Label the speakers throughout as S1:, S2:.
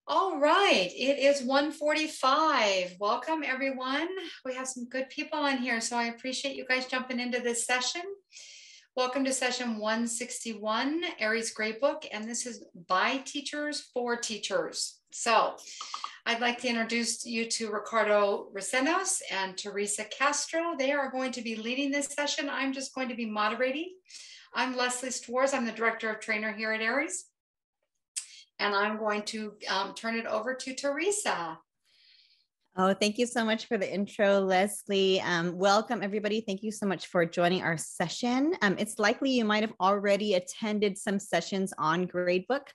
S1: All right, it is 1:45. Welcome, everyone. We have some good people on here, so I appreciate you guys jumping into this session. Welcome to session 161, Aeries Gradebook, and this is by teachers for teachers. So I'd like to introduce you to Ricardo Recenos and Teresa Castro. They are going to be leading this session. I'm just going to be moderating. I'm Leslie Stwarz. I'm the Director of Trainer here at Aeries. And I'm going to turn it over to Teresa.
S2: Oh, thank you so much for the intro, Leslie. Welcome, everybody. Thank you so much for joining our session. It's likely you might have already attended some sessions on Gradebook.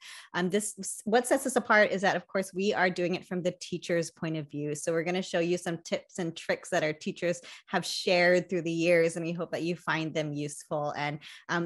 S2: What sets us apart is that, of course, we are doing it from the teacher's point of view. So we're going to show you some tips and tricks that our teachers have shared through the years, and we hope that you find them useful. And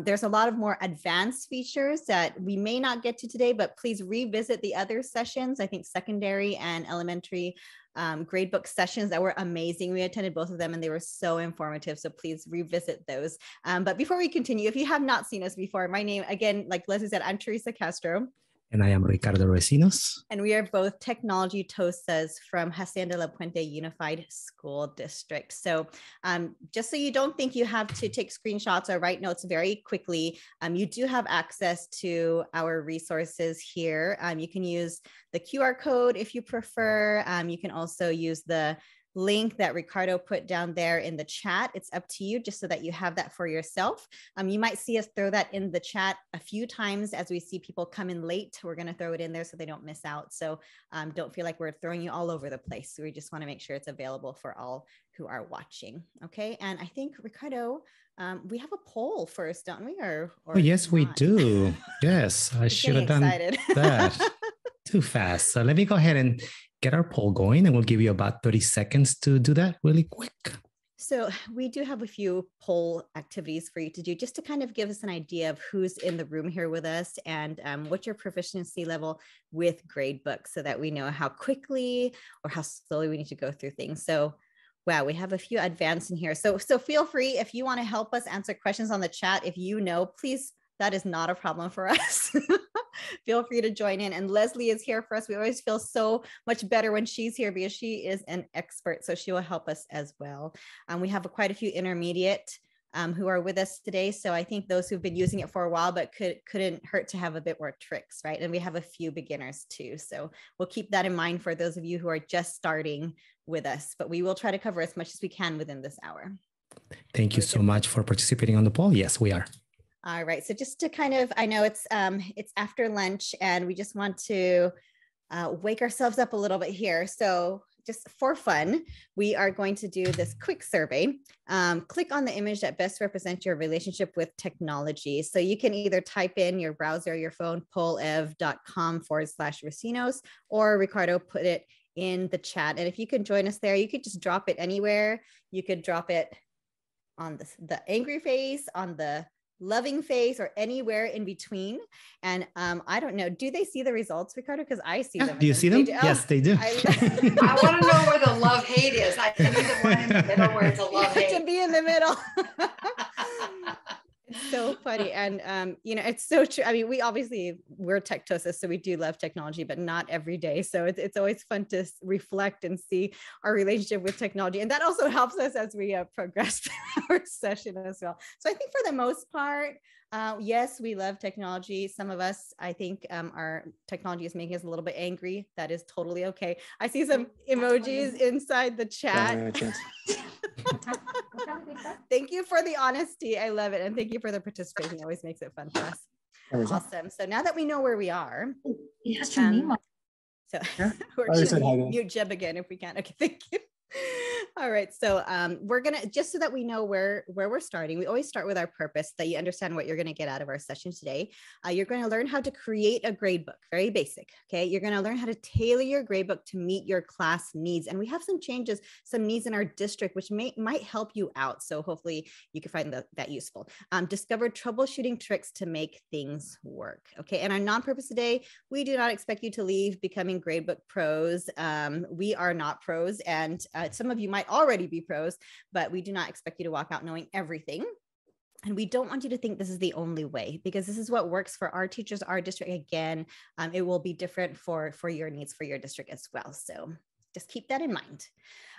S2: there's a lot of more advanced features that we may not get to today, but please revisit the other sessions. I think secondary and elementary Gradebook sessions that were amazing. We attended both of them and they were so informative. So please revisit those. But before we continue, if you have not seen us before, my name, again, like Leslie said, I'm Teresa Castro.
S3: And I am Ricardo Recenos.
S2: And we are both technology TOSAs from Hacienda La Puente Unified School District. So just so you don't think you have to take screenshots or write notes very quickly, you do have access to our resources here. You can use the QR code if you prefer. You can also use the link that Ricardo put down there in the chat. It's up to you, just so that you have that for yourself. You might see us throw that in the chat a few times as we see people come in late. We're going to throw it in there so they don't miss out. So don't feel like we're throwing you all over the place. We just want to make sure it's available for all who are watching. Okay. And I think, Ricardo, we have a poll first, don't we? Or
S3: oh, yes, we do. Yes, I should have done that too fast. So let me go ahead and get our poll going, and we'll give you about 30 seconds to do that really quick.
S2: So we do have a few poll activities for you to do, just to kind of give us an idea of who's in the room here with us and what's your proficiency level with Gradebook, so that we know how quickly or how slowly we need to go through things. So wow, we have a few advanced in here. So feel free, if you want to help us answer questions on the chat, if you know, please, that is not a problem for us. Feel free to join in. And Leslie is here for us. We always feel so much better when she's here because she is an expert. So she will help us as well. We have quite a few intermediate who are with us today. So I think those who've been using it for a while, but couldn't hurt to have a bit more tricks, right? And we have a few beginners too. So we'll keep that in mind for those of you who are just starting with us, but we will try to cover as much as we can within this hour.
S3: Thank you so much for participating on the poll. Yes, we are.
S2: All right. So just to kind of, I know it's after lunch and we just want to wake ourselves up a little bit here. So just for fun, we are going to do this quick survey. Click on the image that best represents your relationship with technology. So you can either type in your browser, your phone, pollev.com/Recenos, or Ricardo put it in the chat. And if you can join us there, you could just drop it anywhere. You could drop it on the angry face, on the loving face, or anywhere in between. And I don't know, do they see the results, Ricardo? Because I see them.
S3: Do you see them? Yes, they do.
S1: I want to know where the love hate is. I need the one in the middle where it's a love hate.
S2: To be in the middle. It's so funny. And, it's so true. I mean, we're tech TOSAs, so we do love technology, but not every day. So it's always fun to reflect and see our relationship with technology. And that also helps us as we progress through our session as well. So I think for the most part, yes, we love technology. Some of us, I think our technology is making us a little bit angry. That is totally okay. I see some emojis inside the chat. Thank you for the honesty. I love it. And thank you for the participation. It always makes it fun for us. Awesome. So now that we know where we are, we're going to mute Jeb again if we can. Okay, thank you. All right. So we're going to, just so that we know where we're starting, we always start with our purpose, that you understand what you're going to get out of our session today. You're going to learn how to create a gradebook, very basic. Okay. You're going to learn how to tailor your gradebook to meet your class needs. And we have some changes, some needs in our district, which might help you out. So hopefully you can find that useful. Discover troubleshooting tricks to make things work. Okay. And our non-purpose today, we do not expect you to leave becoming gradebook pros. We are not pros. And some of you might already be pros, but we do not expect you to walk out knowing everything. And we don't want you to think this is the only way, because this is what works for our teachers, our district. Again, it will be different for your needs, for your district as well. So just keep that in mind.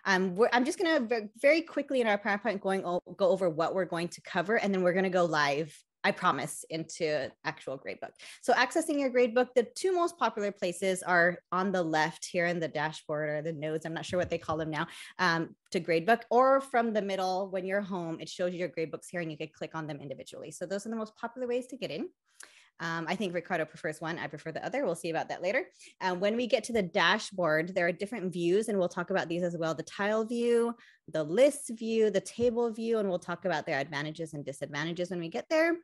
S2: I'm just going to very quickly in our PowerPoint go over what we're going to cover, and then we're going to go live, I promise, into actual gradebook. So accessing your gradebook, the two most popular places are on the left here in the dashboard, or the nodes, I'm not sure what they call them now, to gradebook, or from the middle when you're home, it shows you your gradebooks here and you can click on them individually. So those are the most popular ways to get in. I think Ricardo prefers one. I prefer the other. We'll see about that later. When we get to the dashboard, there are different views, and we'll talk about these as well. The tile view, the list view, the table view, and we'll talk about their advantages and disadvantages when we get there.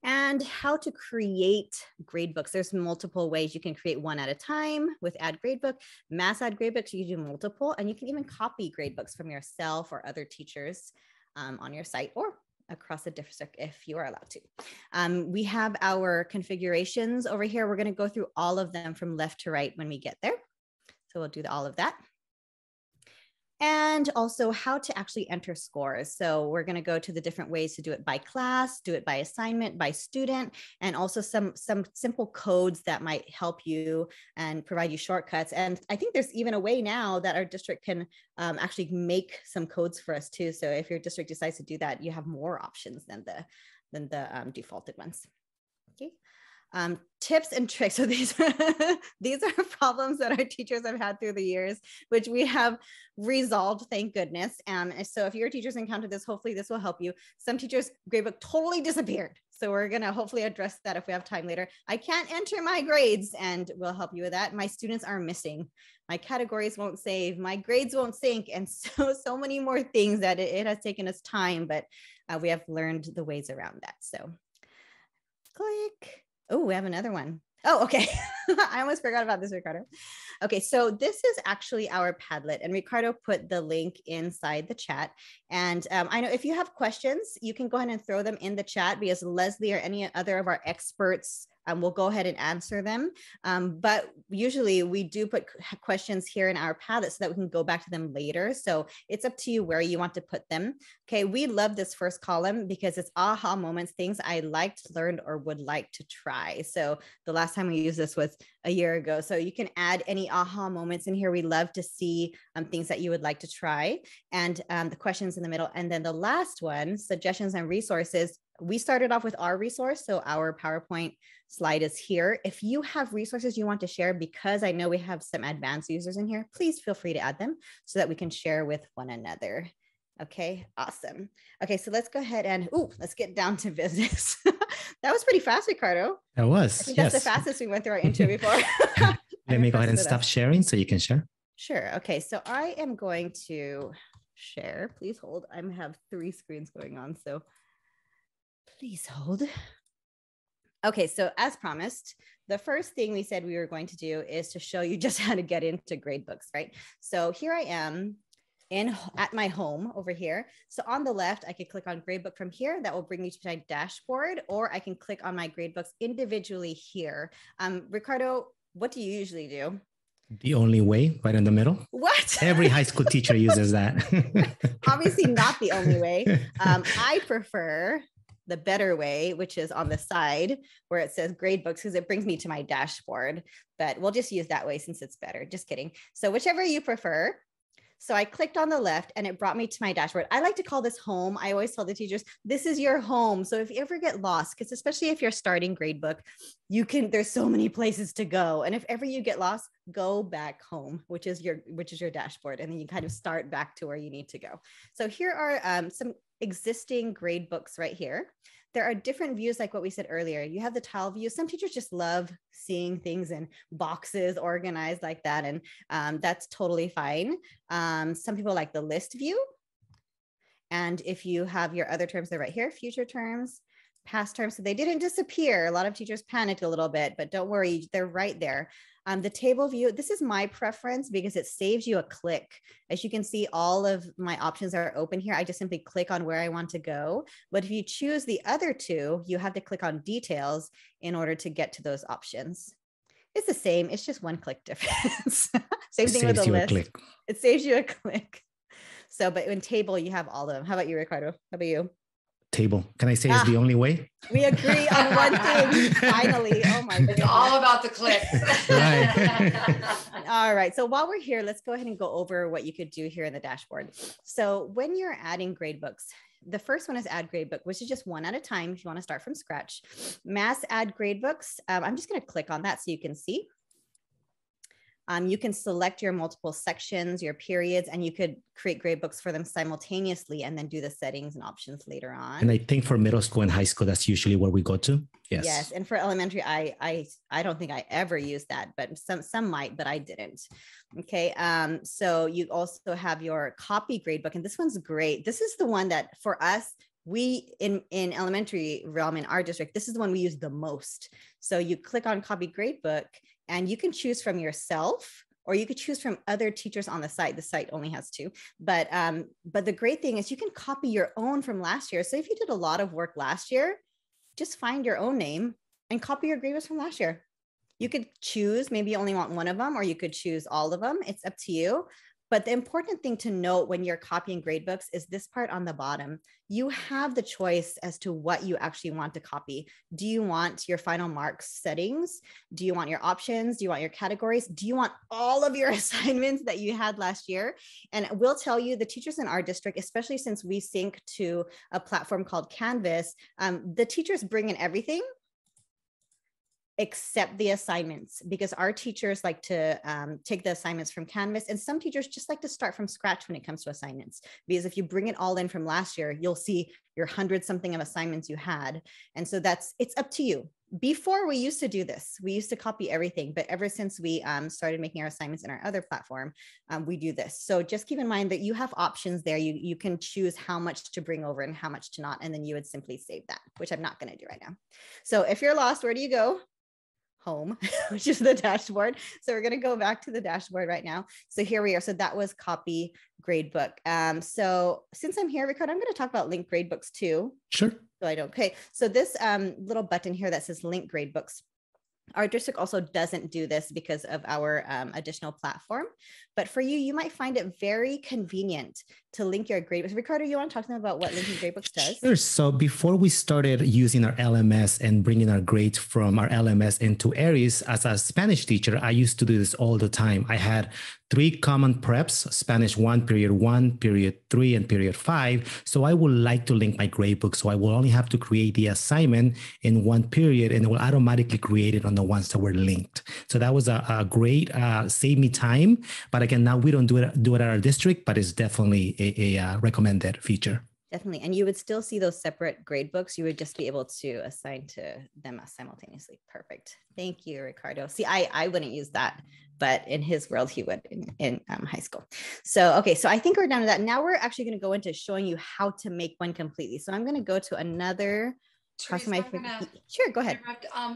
S2: And how to create gradebooks. There's multiple ways you can create one at a time with Add Gradebook. Mass Add Gradebooks, you can do multiple, and you can even copy gradebooks from yourself or other teachers on your site, or across the district if you are allowed to. We have our configurations over here. We're going to go through all of them from left to right when we get there. So we'll do all of that. And also how to actually enter scores. So we're going to go to the different ways to do it by class, do it by assignment, by student, and also some simple codes that might help you and provide you shortcuts. And I think there's even a way now that our district can actually make some codes for us too. So if your district decides to do that, you have more options than the defaulted ones. Okay. Tips and tricks. So these are problems that our teachers have had through the years, which we have resolved, thank goodness. So if your teachers encounter this, hopefully this will help you. Some teachers' gradebook totally disappeared. So we're going to hopefully address that if we have time later. I can't enter my grades, and we'll help you with that. My students are missing. My categories won't save. My grades won't sync. And so many more things that it has taken us time, but we have learned the ways around that. So click. Oh, we have another one. Oh, okay. I almost forgot about this, Ricardo. Okay, so this is actually our Padlet, and Ricardo put the link inside the chat. And I know if you have questions, you can go ahead and throw them in the chat, because Leslie or any other of our experts will go ahead and answer them. But usually we do put questions here in our Padlet so that we can go back to them later. So it's up to you where you want to put them. Okay, we love this first column because it's aha moments, things I liked, learned, or would like to try. So the last time we used this was a year ago. So you can add any aha moments in here. We love to see things that you would like to try, and the questions in the middle. And then the last one, suggestions and resources. We started off with our resource. So our PowerPoint slide is here. If you have resources you want to share, because I know we have some advanced users in here, please feel free to add them so that we can share with one another. Okay, awesome. Okay, so let's go ahead and let's get down to business. That was pretty fast, Ricardo.
S3: That was.
S2: I think that's the fastest we went through our intro before.
S3: Let me go ahead and stop sharing so you can share.
S2: Sure. Okay, so I am going to share. Please hold. I have 3 screens going on, so please hold. Okay, so as promised, the first thing we said we were going to do is to show you just how to get into gradebooks, right? So here I am at my home over here. So on the left, I could click on Gradebook from here. That will bring me to my dashboard, or I can click on my gradebooks individually here. Ricardo, what do you usually do?
S3: The only way, right in the middle.
S2: What?
S3: Every high school teacher uses that.
S2: Obviously not the only way. I prefer the better way, which is on the side where it says Gradebooks, because it brings me to my dashboard, but we'll just use that way since it's better. Just kidding. So whichever you prefer. So I clicked on the left and it brought me to my dashboard. I like to call this home. I always tell the teachers, this is your home. So if you ever get lost, because especially if you're starting gradebook, there's so many places to go. And if ever you get lost, go back home, which is your dashboard. And then you kind of start back to where you need to go. So here are some existing gradebooks right here. There are different views, like what we said earlier. You have the tile view. Some teachers just love seeing things in boxes organized like that, and that's totally fine. Some people like the list view. And if you have your other terms, they're right here, future terms, past terms. So they didn't disappear. A lot of teachers panicked a little bit, but don't worry, they're right there. The table view, this is my preference because it saves you a click. As you can see, all of my options are open here. I just simply click on where I want to go. But if you choose the other two, you have to click on details in order to get to those options. It's the same. It's just one click difference. Same thing with the list. It saves you a click. So, but in table, you have all of them. How about you, Ricardo? How about you?
S3: table. Can I say it's the only way?
S2: We agree on one thing. Finally. Oh my goodness.
S1: It's all about the clicks.
S3: Right.
S2: All right. So while we're here, let's go ahead and go over what you could do here in the dashboard. So when you're adding gradebooks, the first one is add gradebook, which is just one at a time if you want to start from scratch. Mass add gradebooks. I'm just going to click on that so you can see. You can select your multiple sections, your periods, and you could create gradebooks for them simultaneously and then do the settings and options later on.
S3: And I think for middle school and high school, that's usually where we go to. Yes.
S2: Yes. And for elementary, I don't think I ever used that, but some might, but I didn't. Okay. So you also have your copy gradebook, and this one's great. This is the one that for us, we in elementary realm in our district, this is the one we use the most. So you click on copy gradebook and you can choose from yourself, or you could choose from other teachers on the site. The site only has 2, but the great thing is you can copy your own from last year. So if you did a lot of work last year, just find your own name and copy your gradebooks from last year. You could choose, maybe you only want one of them, or you could choose all of them. It's up to you. But the important thing to note when you're copying gradebooks is this part on the bottom. You have the choice as to what you actually want to copy. Do you want your final marks settings? Do you want your options? Do you want your categories? Do you want all of your assignments that you had last year? And we'll tell you, the teachers in our district, especially since we sync to a platform called Canvas, the teachers bring in everything except the assignments, because our teachers like to take the assignments from Canvas, and some teachers just like to start from scratch when it comes to assignments, because if you bring it all in from last year, you'll see your 100-something of assignments you had. And so it's up to you. Before, we used to do this, we used to copy everything, but ever since we started making our assignments in our other platform, we do this. So just keep in mind that you have options there. You can choose how much to bring over and how much to not, and then you would simply save that, which I'm not going to do right now. So if you're lost, where do you go? Home, which is the dashboard. So we're going to go back to the dashboard right now. So here we are. So that was copy gradebook. So since I'm here, Ricardo, I'm going to talk about link gradebooks too.
S3: Sure.
S2: So I don't. Okay. So this little button here that says link gradebooks, our district also doesn't do this because of our additional platform. But for you, you might find it very convenient to link your gradebooks. Ricardo, you want to talk to them about what linking gradebooks does?
S3: Sure. So before we started using our LMS and bringing our grades from our LMS into Aeries, as a Spanish teacher, I used to do this all the time. I had 3 common preps: Spanish 1, period 1, period 3, and period 5. So I would like to link my gradebook. So I will only have to create the assignment in one period, and it will automatically create it on the ones that were linked. So that was a great, save me time. But again, now we don't do it at our district, but it's definitely a recommended feature.
S2: Definitely. And you would still see those separate gradebooks. You would just be able to assign to them simultaneously. Perfect. Thank you, Ricardo. See, I wouldn't use that, but in his world, he would in high school. So, okay. So I think we're done with that. Now we're actually going to go into showing you how to make one completely. So I'm going to go to another. Sure, go ahead.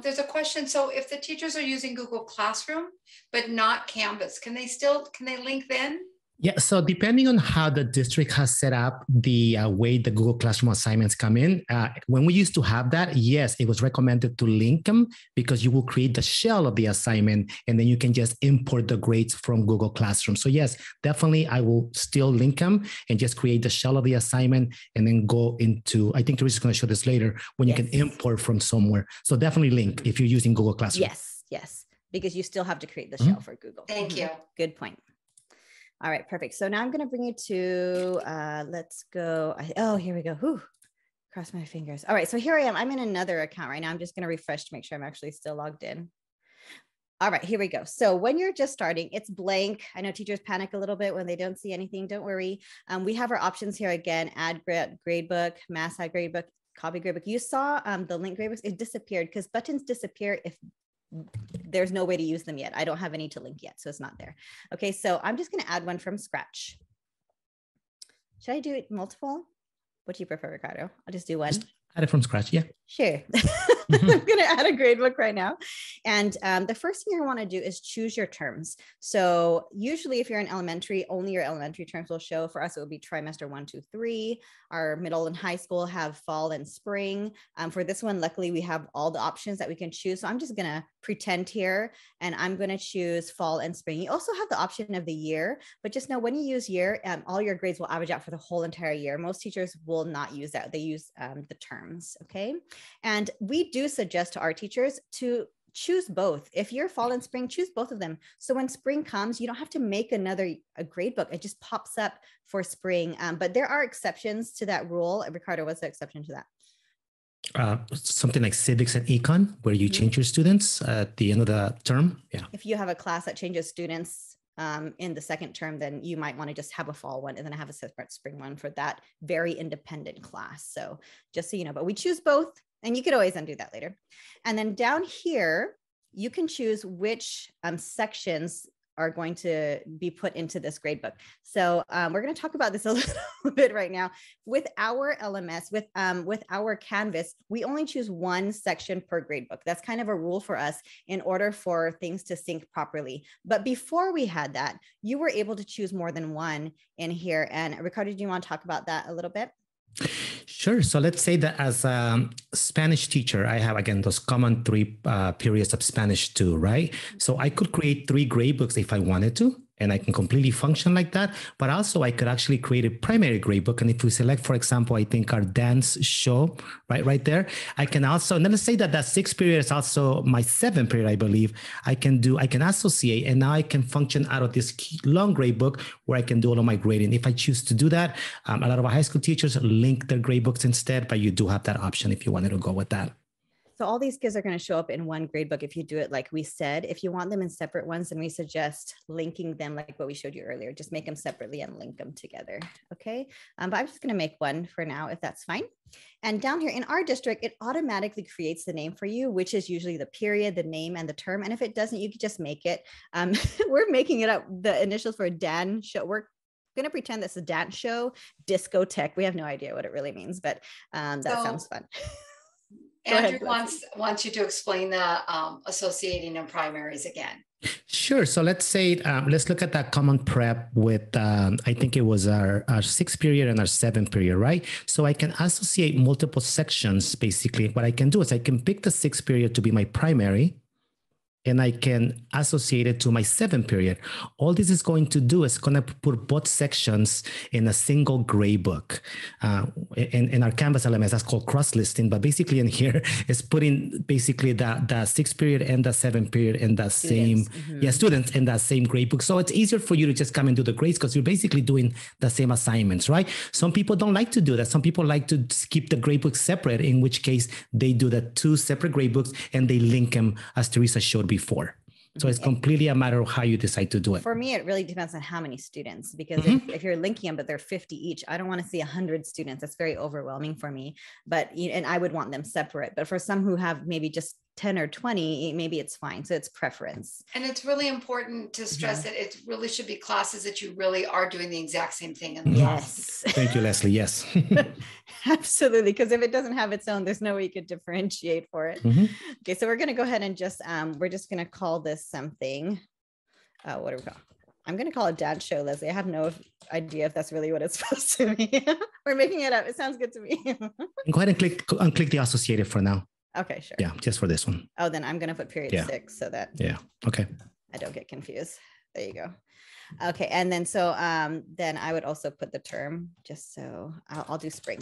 S1: There's a question. So if the teachers are using Google Classroom, but not Canvas, can they link then?
S3: Yeah, so depending on how the district has set up the way the Google Classroom assignments come in, when we used to have that, yes, it was recommended to link them, because you will create the shell of the assignment and then you can just import the grades from Google Classroom. So yes, definitely I will still link them and just create the shell of the assignment and then go into, I think Teresa's going to show this later, when you can import from somewhere. So definitely link if you're using Google Classroom.
S2: Yes, because you still have to create the shell for Google.
S1: Thank you.
S2: Good point. All right, perfect. So now I'm going to bring you to, let's go. Oh, here we go. Whew, cross my fingers. All right, so here I am. I'm in another account right now. I'm just going to refresh to make sure I'm actually still logged in. All right, here we go. So when you're just starting, it's blank. I know teachers panic a little bit when they don't see anything. Don't worry. We have our options here again: add gradebook, mass add gradebook, copy gradebook. You saw the link gradebooks. It disappeared because buttons disappear if there's no way to use them yet. I don't have any to link yet, so it's not there. Okay, so I'm just going to add one from scratch. Should I do it multiple? What do you prefer, Ricardo? I'll just do one.
S3: Just add it from scratch, yeah.
S2: Sure. I'm going to add a gradebook right now. And the first thing I want to do is choose your terms. So usually if you're in elementary, only your elementary terms will show. For us, it would be trimester 1, 2, 3. Our middle and high school have fall and spring. For this one, luckily, we have all the options that we can choose. So I'm just going to pretend here, and I'm going to choose fall and spring. You also have the option of the year, but just know when you use year, all your grades will average out for the whole entire year. Most teachers will not use that. They use the terms, okay? And we do suggest to our teachers to choose both. If you're fall and spring, choose both of them. So when spring comes, you don't have to make a grade book. It just pops up for spring. But there are exceptions to that rule. Ricardo, what's the exception to that?
S3: Something like civics and econ, where you change your students at the end of the term. Yeah.
S2: If you have a class that changes students in the second term, then you might want to just have a fall one and then have a separate spring one for that very independent class. So just so you know, but we choose both, and you could always undo that later. And then down here, you can choose which sections are going to be put into this gradebook. So we're going to talk about this a little bit right now. With our LMS, with our Canvas, we only choose one section per gradebook. That's kind of a rule for us in order for things to sync properly. But before we had that, you were able to choose more than one in here. And Ricardo, do you want to talk about that a little bit?
S3: Sure. So let's say that as a Spanish teacher, I have, again, those common 3 periods of Spanish too, right? So I could create 3 gradebooks if I wanted to, and I can completely function like that. But also I could actually create a primary gradebook. And if we select, for example, I think our dance show, right there, I can also, and then let's say that 6th period is also my 7th period, I believe. I can associate, and now I can function out of this long gradebook where I can do all of my grading. If I choose to do that, a lot of our high school teachers link their gradebooks instead, but you do have that option if you wanted to go with that.
S2: So all these kids are going to show up in one gradebook if you do it like we said. If you want them in separate ones, then we suggest linking them like what we showed you earlier. Just make them separately and link them together, okay? But I'm just going to make one for now, if that's fine. And down here in our district, it automatically creates the name for you, which is usually the period, the name, and the term. And if it doesn't, you can just make it. We're making it up, the initials for Dan show. We're going to pretend that's a dance show, discotheque. We have no idea what it really means, but that sounds fun.
S1: Andrew wants you to explain the associating and primaries again.
S3: Sure. So let's say, let's look at that common prep with, I think it was our 6th period and our 7th period, right? So I can associate multiple sections. Basically, what I can do is I can pick the 6th period to be my primary, and I can associate it to my 7th period. All this is going to do is going to put both sections in a single gradebook. In our Canvas LMS, that's called cross-listing. But basically in here, it's putting basically the 6th period and the 7th period in that students in that same gradebook. So it's easier for you to just come and do the grades because you're basically doing the same assignments, right? Some people don't like to do that. Some people like to keep the gradebooks separate, in which case they do the 2 separate gradebooks and they link them, as Teresa showed before. So it's completely a matter of how you decide to do it.
S2: For me, it really depends on how many students, because if you're linking them, but they're 50 each, I don't want to see 100 students. That's very overwhelming for me, and I would want them separate. But for some who have maybe just 10 or 20, maybe it's fine. So it's preference.
S1: And it's really important to stress that it really should be classes that you really are doing the exact same thing in the
S2: yes.
S3: Thank you, Leslie. Yes.
S2: Absolutely. Because if it doesn't have its own, there's no way you could differentiate for it. Okay. So we're going to go ahead and just, we're just going to call this something. What do we call? I'm going to call it dance show, Leslie. I have no idea if that's really what it's supposed to be. We're making it up. It sounds good to me.
S3: Go ahead and click the associated for now.
S2: Okay, sure.
S3: Yeah, just for this one.
S2: Oh, then I'm going to put period 6 so that
S3: okay.
S2: I don't get confused. There you go. Okay, and then so then I would also put the term, just so I'll do spring.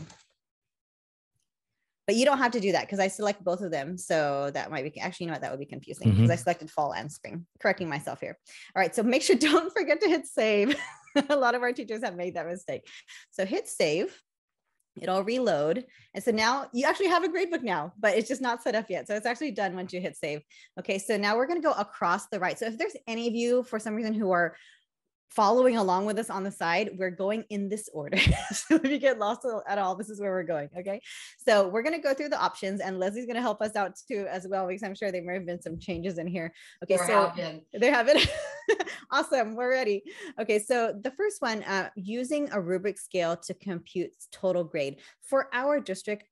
S2: But you don't have to do that because I select both of them. So that might be, actually, you know what, that would be confusing because I selected fall and spring. Correcting myself here. All right, so make sure, don't forget to hit save. A lot of our teachers have made that mistake. So hit save. It'll reload. And so now you actually have a gradebook now, but it's just not set up yet. So it's actually done once you hit save. Okay, so now we're going to go across the right. So if there's any of you, for some reason, who are following along with us on the side, we're going in this order. So if you get lost at all, this is where we're going. Okay. So we're going to go through the options, and Leslie's going to help us out too, as well, because I'm sure there may have been some changes in here. Okay. There have been. Awesome. We're ready. Okay. So the first one, using a rubric scale to compute total grade. For our district,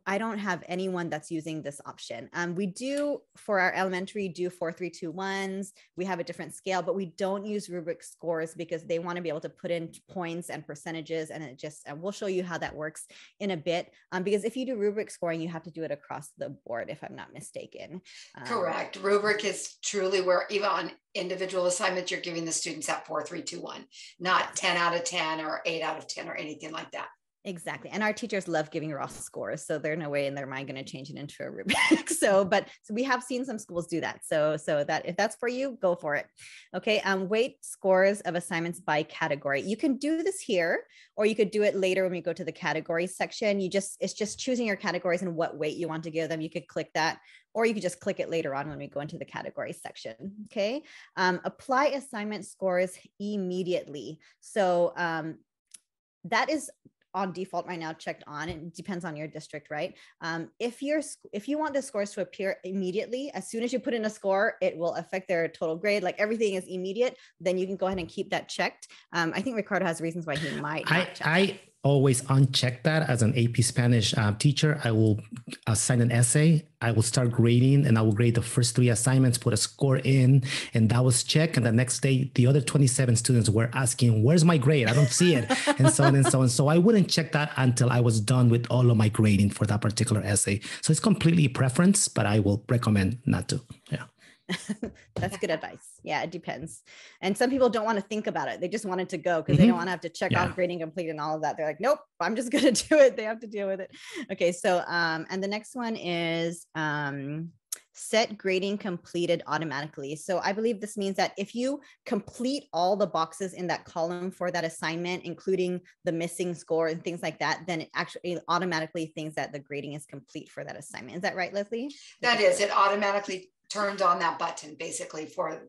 S2: I don't have anyone that's using this option. We do for our elementary do 4, 3, 2, 1s. We have a different scale, but we don't use rubric scores because they want to be able to put in points and percentages. And it just, we'll show you how that works in a bit. Because if you do rubric scoring, you have to do it across the board, if I'm not mistaken.
S1: Correct. Rubric is truly where even on individual assignments, you're giving the students that 4, 3, 2, 1, not 10 out of 10 or 8 out of 10 or anything like that.
S2: Exactly. And our teachers love giving raw scores. So there's no way in their mind going to change it into a rubric. So we have seen some schools do that. So that if that's for you, go for it. Okay. Weight scores of assignments by category. You can do this here, or you could do it later when we go to the category section. It's just choosing your categories and what weight you want to give them. You could click that, or you could just click it later on when we go into the category section. Okay. Apply assignment scores immediately. So that is on default right now checked on. It depends on your district, right? If you want the scores to appear immediately, as soon as you put in a score, it will affect their total grade. Like everything is immediate, then you can go ahead and keep that checked. I think Ricardo has reasons why he might not check that.
S3: Always uncheck that. As an AP Spanish teacher, I will assign an essay. I will start grading, and I will grade the first 3 assignments, put a score in, and that was checked. And the next day, the other 27 students were asking, where's my grade? I don't see it. And so on and so on. So I wouldn't check that until I was done with all of my grading for that particular essay. So it's completely preference, but I will recommend not to. Yeah.
S2: That's good advice. Yeah, it depends. And some people don't want to think about it. They just want it to go because they don't want to have to check off grading complete and all of that. They're like, nope, I'm just going to do it. They have to deal with it. Okay. So, and the next one is, set grading completed automatically. So I believe this means that if you complete all the boxes in that column for that assignment, including the missing score and things like that, then it actually automatically thinks that the grading is complete for that assignment. Is that right, Leslie?
S1: That is, it automatically turns on that button basically for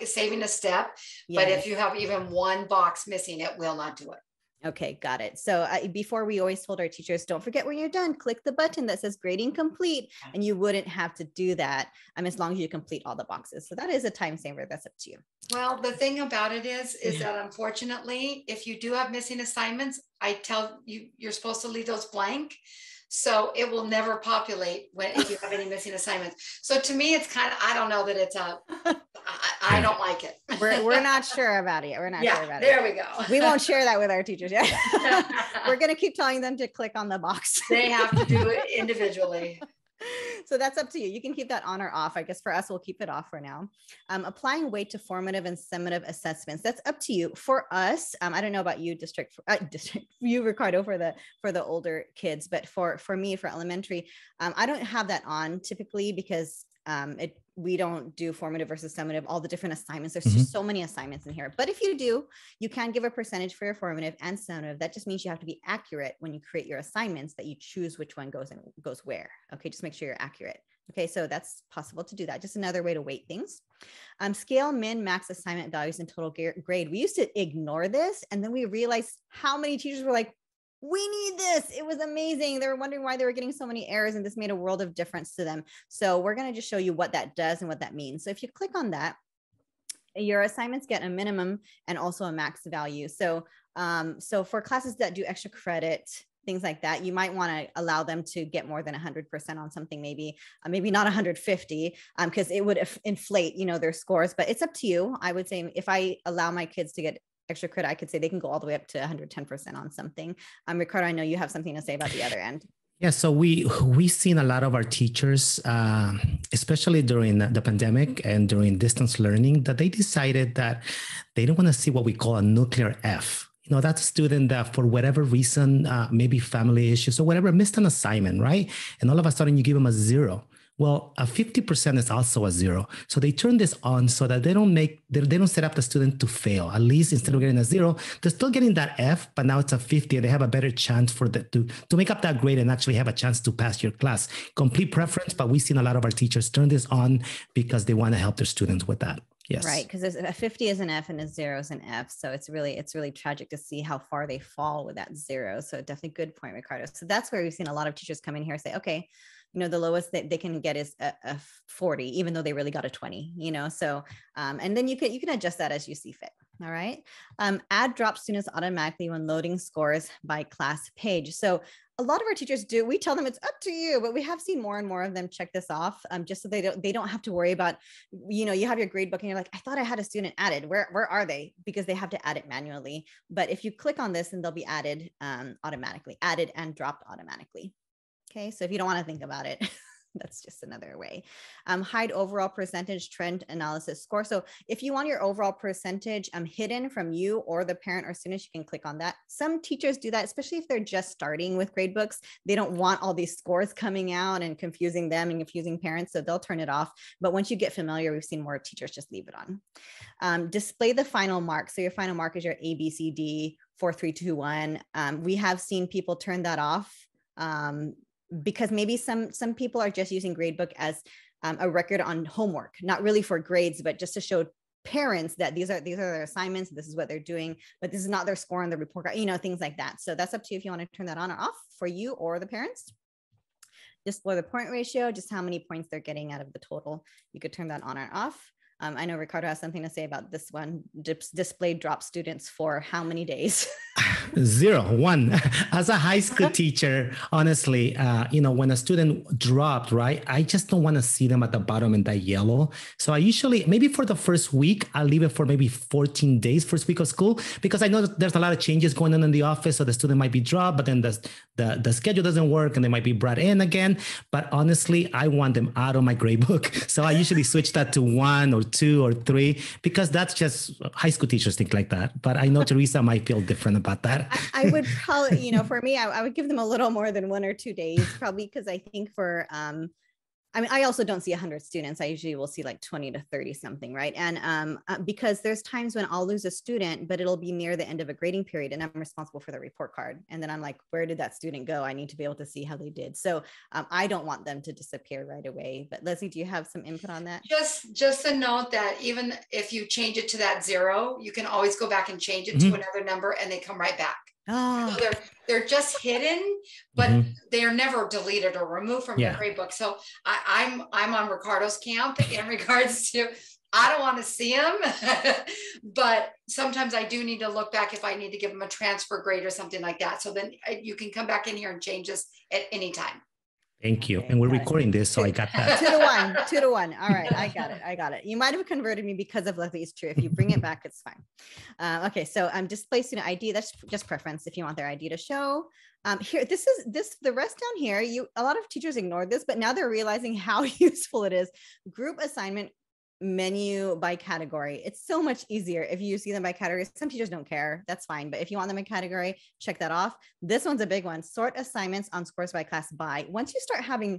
S1: saving a step. Yes. But if you have even one box missing, it will not do it.
S2: Okay, got it. So before, we always told our teachers, don't forget when you're done, click the button that says grading complete, and you wouldn't have to do that as long as you complete all the boxes. So that is a time saver. That's up to you.
S1: Well, the thing about it is that unfortunately, if you do have missing assignments, I tell you, you're supposed to leave those blank. So it will never populate if you have any missing assignments. So to me, it's kind of, I don't know that it's I don't like it.
S2: We're not sure about it. We're not sure about it.
S1: There we go.
S2: We won't share that with our teachers yet. We're going to keep telling them to click on the box.
S1: They have to do it individually.
S2: So that's up to you. You can keep that on or off. I guess for us, we'll keep it off for now. Applying weight to formative and summative assessments. That's up to you. For us, I don't know about you, you, Ricardo, for the older kids, but for me, for elementary, I don't have that on typically because we don't do formative versus summative, all the different assignments. There's just so many assignments in here. But if you do, you can give a percentage for your formative and summative. That just means you have to be accurate when you create your assignments, that you choose which one goes where. Okay, just make sure you're accurate. Okay, so that's possible to do that. Just another way to weight things. Scale min, max assignment values and total grade. We used to ignore this, and then we realized how many teachers were like, we need this. It was amazing. They were wondering why they were getting so many errors, and this made a world of difference to them. So we're going to just show you what that does and what that means. So if you click on that, your assignments get a minimum and also a max value. So, so for classes that do extra credit, things like that, you might want to allow them to get more than 100% on something, maybe not 150, because it would inflate, their scores, but it's up to you. I would say if I allow my kids to get extra credit, I could say they can go all the way up to 110% on something. Ricardo, I know you have something to say about the other end.
S3: Yeah, so we've seen a lot of our teachers, especially during the pandemic and during distance learning, that they decided that they don't want to see what we call a nuclear F. That's a student that for whatever reason, maybe family issues or whatever, missed an assignment, right? And all of a sudden you give them a 0. Well, a 50% is also a 0. So they turn this on so that they don't set up the student to fail. At least instead of getting a 0, they're still getting that F, but now it's a 50 and they have a better chance to make up that grade and actually have a chance to pass your class. Complete preference, but we've seen a lot of our teachers turn this on because they want to help their students with that. Yes.
S2: Right. Because a 50 is an F and a 0 is an F. So it's really tragic to see how far they fall with that 0. So definitely good point, Ricardo. So that's where we've seen a lot of teachers come in here and say, okay, the lowest that they can get is a 40, even though they really got a 20, so, and then you can adjust that as you see fit. All right. Add drop students automatically when loading scores by class page. So a lot of our teachers do, we tell them it's up to you, but we have seen more and more of them check this off, just so they don't have to worry about, you know, you have your gradebook and you're like, I thought I had a student added. Where are they? Because they have to add it manually. But if you click on this, and they'll be added automatically, added and dropped automatically. Okay. So if you don't want to think about it, that's just another way. Hide overall percentage trend analysis score. So if you want your overall percentage hidden from you or the parent or students, you can click on that. Some teachers do that, especially if they're just starting with gradebooks. They don't want all these scores coming out and confusing them and confusing parents, so they'll turn it off. But once you get familiar, we've seen more teachers just leave it on. Display the final mark. So your final mark is your A, B, C, D, 4, 3, 2, 1. We have seen people turn that off. Because maybe some people are just using Gradebook as a record on homework, not really for grades, but just to show parents that these are their assignments, this is what they're doing, but this is not their score on the report card, you know, things like that. So that's up to you if you want to turn that on or off for you or the parents. Display the point ratio, just how many points they're getting out of the total. You could turn that on or off. I know Ricardo has something to say about this one. Display drop students for how many days?
S3: 0, 1. As a high school teacher, honestly, you know, when a student dropped, right, I just don't want to see them at the bottom in that yellow. So I usually, maybe for the first week, I'll leave it for maybe 14 days, first week of school, because I know that there's a lot of changes going on in the office. So the student might be dropped, but then the schedule doesn't work and they might be brought in again. But honestly, I want them out of my gradebook. So I usually switch that to 1 or 2 or 3, because that's just high school teachers think like that. But I know Teresa might feel different about that.
S2: I would probably, you know, for me, I would give them a little more than 1 or 2 days, probably, because I think for, I mean, I also don't see 100 students. I usually will see like 20 to 30 something, right? And because there's times when I'll lose a student, but it'll be near the end of a grading period and I'm responsible for the report card. And then I'm like, where did that student go? I need to be able to see how they did. So I don't want them to disappear right away. But Leslie, do you have some input on that?
S1: Just a note that even if you change it to that 0, you can always go back and change it to another number and they come right back.
S2: Oh.
S1: So they're just hidden, but they are never deleted or removed from your gradebook. So I'm on Ricardo's camp in regards to, I don't want to see them, but sometimes I do need to look back if I need to give them a transfer grade or something like that. So then you can come back in here and change this at any time.
S3: Thank you. Okay, and we're recording this, so I got that.
S2: 2 to 1, 2 to 1. All right, I got it. You might have converted me because of Leslie's true. If you bring it back, it's fine. Okay, so display student ID. That's just preference if you want their ID to show. Here, the rest down here. A lot of teachers ignored this, but now they're realizing how useful it is. Group assignment menu by category. It's so much easier if you see them by category. Some teachers don't care, that's fine, but if you want them in category, check that off. This one's a big one. Sort assignments on scores by class by. Once you start having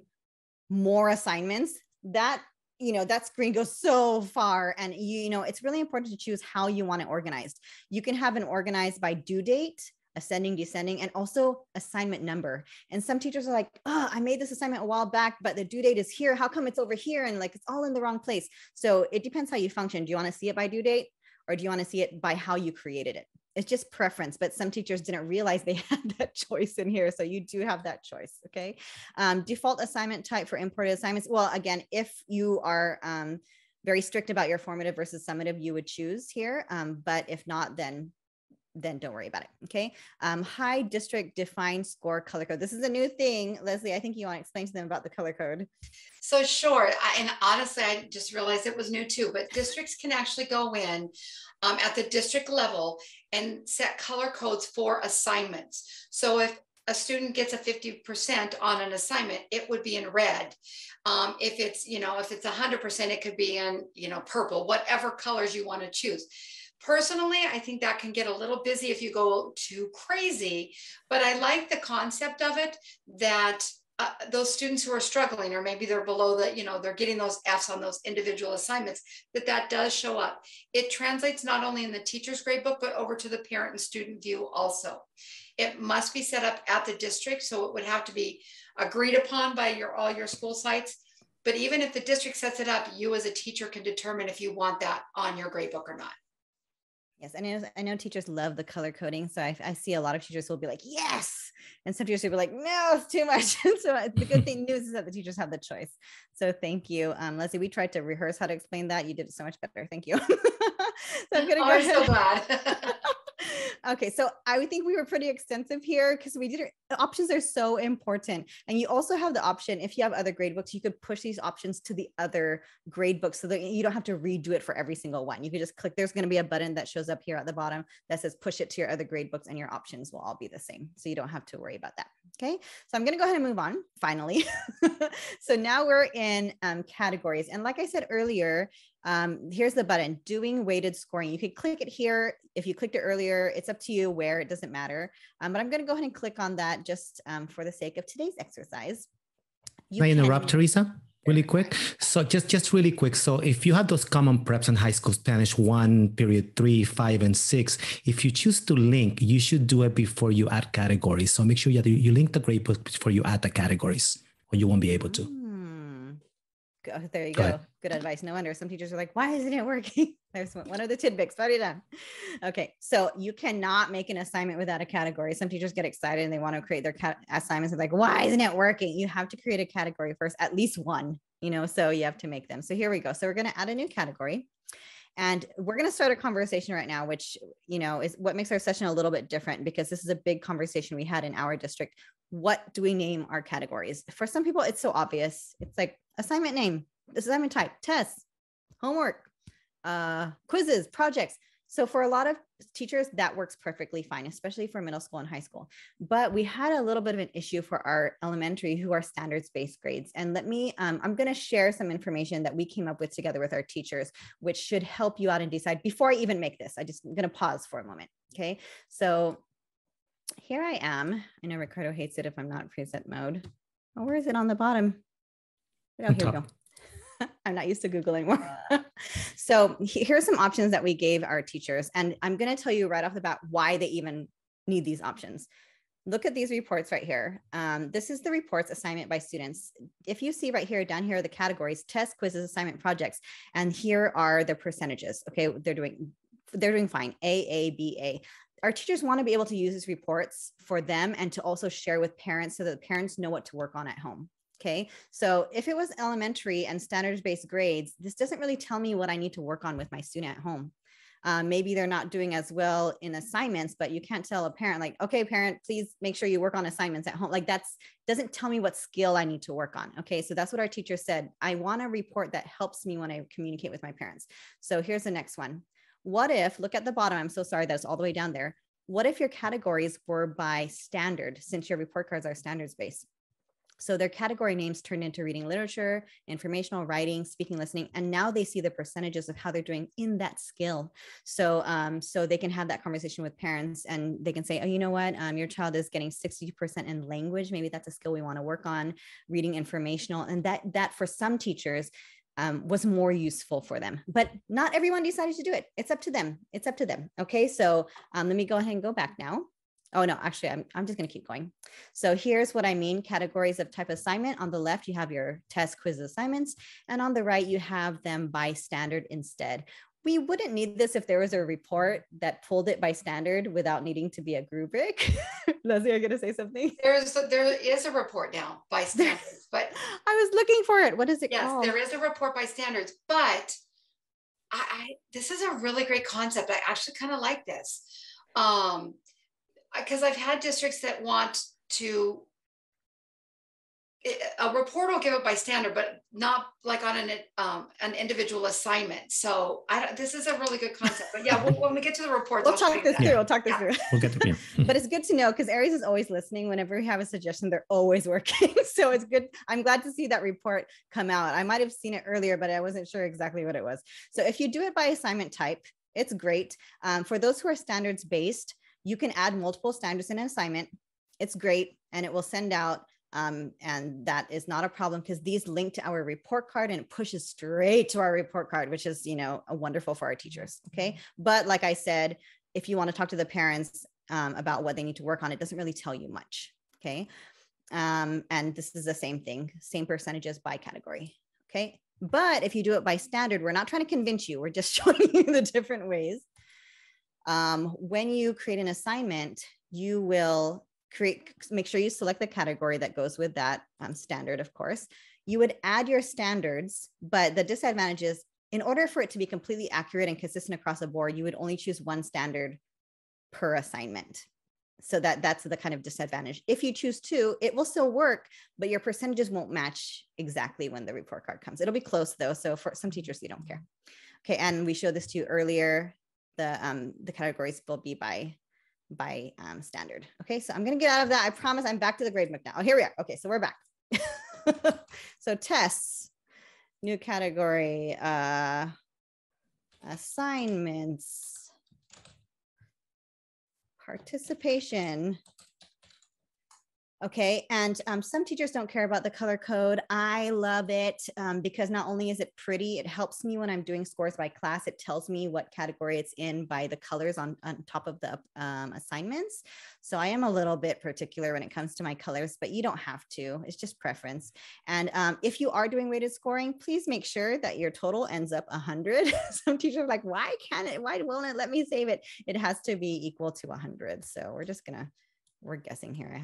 S2: more assignments, that screen goes so far, and you know it's really important to choose how you want it organized. You can have it organized by due date, ascending, descending, and also assignment number. And some teachers are like, oh, I made this assignment a while back, but the due date is here. How come it's over here? And like, it's all in the wrong place. So it depends how you function. Do you want to see it by due date, or do you want to see it by how you created it? It's just preference, but some teachers didn't realize they had that choice in here. So you do have that choice, okay? Default assignment type for imported assignments. Well, again, if you are very strict about your formative versus summative, you would choose here. But if not, then don't worry about it. Okay. High district defined score color code. This is a new thing. Leslie, I think you want to explain to them about the color code.
S1: So sure. And honestly, I just realized it was new too, but districts can actually go in at the district level and set color codes for assignments. So if a student gets a 50% on an assignment, it would be in red. If it's 100%, it could be in, purple, whatever colors you want to choose. Personally, I think that can get a little busy if you go too crazy, but I like the concept of it, that those students who are struggling, or maybe they're below the, they're getting those Fs on those individual assignments, that does show up. It translates not only in the teacher's gradebook, but over to the parent and student view also. It must be set up at the district, so it would have to be agreed upon by all your school sites. But even if the district sets it up, you as a teacher can determine if you want that on your gradebook or not.
S2: Yes, I know teachers love the color coding. So I see a lot of teachers will be like, yes. And some teachers will be like, no, it's too much. So the good thing news is that the teachers have the choice. So thank you. Leslie, we tried to rehearse how to explain that. You did it so much better. Thank you. So I'm going to go
S1: I'm
S2: ahead.
S1: so glad.
S2: Okay, so I think we were pretty extensive here because options are so important. And you also have the option, if you have other grade books, you could push these options to the other grade books so that you don't have to redo it for every single one. You could just click, there's going to be a button that shows up here at the bottom that says push it to your other grade books, and your options will all be the same. So you don't have to worry about that. Okay, so I'm going to go ahead and move on finally. So now we're in categories. And like I said earlier, here's the button, doing weighted scoring. You could click it here. If you clicked it earlier, it's up to you where, it doesn't matter. But I'm going to go ahead and click on that just for the sake of today's exercise.
S3: Can I interrupt, Teresa? Really quick. So just really quick. So if you have those common preps in high school, Spanish 1, period 3, 5, and 6, if you choose to link, you should do it before you add categories. So make sure you link the gradebook before you add the categories, or you won't be able to.
S2: There you go. Good advice. No wonder some teachers are like, why isn't it working? There's one of the tidbits. Already done. Okay. So you cannot make an assignment without a category. Some teachers get excited and they want to create their assignments. It's like, why isn't it working? You have to create a category first, at least one, so you have to make them. So here we go. So we're going to add a new category. And we're going to start a conversation right now, which, is what makes our session a little bit different, because this is a big conversation we had in our district. What do we name our categories? For some people, it's so obvious. It's like assignment name, assignment type, tests, homework, quizzes, projects. So for a lot of teachers, that works perfectly fine, especially for middle school and high school. But we had a little bit of an issue for our elementary, who are standards-based grades. And I'm going to share some information that we came up with together with our teachers, which should help you out and decide before I even make this. I'm going to pause for a moment. Okay. So here I am. I know Ricardo hates it if I'm not preset mode. Oh, where is it on the bottom? Oh, here we go. I'm not used to Google anymore. So here's some options that we gave our teachers. And I'm going to tell you right off the bat why they even need these options. Look at these reports right here. This is the reports assignment by students. If you see right here, down here are the categories, test, quizzes, assignment, projects. And here are the percentages. Okay, they're doing fine. A, B, A. Our teachers want to be able to use these reports for them and to also share with parents so that parents know what to work on at home. Okay, so if it was elementary and standards-based grades, this doesn't really tell me what I need to work on with my student at home. Maybe they're not doing as well in assignments, but you can't tell a parent like, okay, parent, please make sure you work on assignments at home. Like doesn't tell me what skill I need to work on. Okay, so that's what our teacher said. I want a report that helps me when I communicate with my parents. So here's the next one. What if, look at the bottom, I'm so sorry, that's all the way down there. What if your categories were by standard, since your report cards are standards-based? So their category names turned into reading, literature, informational, writing, speaking, listening, and now they see the percentages of how they're doing in that skill. So, so they can have that conversation with parents, and they can say, oh, you know what, your child is getting 60% in language. Maybe that's a skill we want to work on. Reading, informational, and that for some teachers was more useful for them, but not everyone decided to do it. It's up to them. It's up to them. Okay, so let me go ahead and go back now. Oh, no, actually, I'm just going to keep going. So here's what I mean. Categories of type assignment. On the left, you have your test, quiz, assignments. And on the right, you have them by standard instead. We wouldn't need this if there was a report that pulled it by standard without needing to be a rubric. Leslie, are you going to say something?
S1: There is a report now by standards, but
S2: I was looking for it. What is it called?
S1: Yes, there is a report by standards, but this is a really great concept. I actually kind of like this. Because I've had districts that want a report will give it by standard, but not like on an individual assignment. So this is a really good concept. But yeah, when we get to the reports,
S2: we'll talk this through. We'll talk this through.
S3: We'll get to
S2: But it's good to know because Aeries is always listening. Whenever we have a suggestion, they're always working. So it's good. I'm glad to see that report come out. I might have seen it earlier, but I wasn't sure exactly what it was. So if you do it by assignment type, it's great. For those who are standards based, you can add multiple standards in an assignment. It's great. And it will send out, and that is not a problem because these link to our report card and it pushes straight to our report card, which is, wonderful for our teachers. Okay. But like I said, if you want to talk to the parents about what they need to work on, it doesn't really tell you much. Okay. And this is the same thing, same percentages by category. Okay. But if you do it by standard, we're not trying to convince you. We're just showing you the different ways. When you create an assignment, you will make sure you select the category that goes with that standard, of course. You would add your standards, but the disadvantage is in order for it to be completely accurate and consistent across the board, you would only choose one standard per assignment. So that's the kind of disadvantage. If you choose two, it will still work, but your percentages won't match exactly when the report card comes. It'll be close though. So for some teachers, you don't care. Okay. And we showed this to you earlier. The categories will be by standard. Okay. So I'm going to get out of that. I promise I'm back to the gradebook now. Oh, here we are. Okay. So we're back. So tests, new category, assignments, participation. Okay, and some teachers don't care about the color code. I love it because not only is it pretty, it helps me when I'm doing scores by class. It tells me what category it's in by the colors on top of the assignments. So I am a little bit particular when it comes to my colors, but you don't have to. It's just preference. And if you are doing weighted scoring, please make sure that your total ends up 100. Some teachers are like, why won't it let me save it? It has to be equal to 100. So we're guessing here.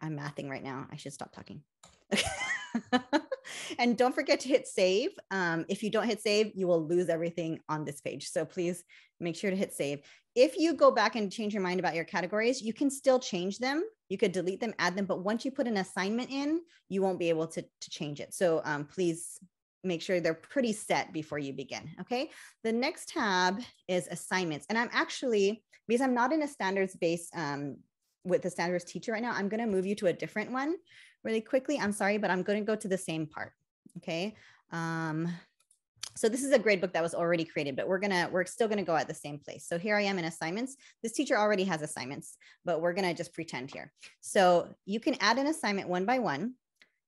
S2: I'm mathing right now. I should stop talking. And don't forget to hit save. If you don't hit save, you will lose everything on this page. So please make sure to hit save. If you go back and change your mind about your categories, you can still change them. You could delete them, add them, but once you put an assignment in, you won't be able to change it. So please make sure they're pretty set before you begin. Okay. The next tab is assignments. And I'm actually, because I'm not in a standards-based with the standards teacher right now, I'm going to move you to a different one really quickly. I'm sorry, but I'm going to go to the same part. Okay. So this is a gradebook that was already created, but we're still going to go at the same place. So here I am in assignments. This teacher already has assignments, but we're going to just pretend here. So you can add an assignment one by one.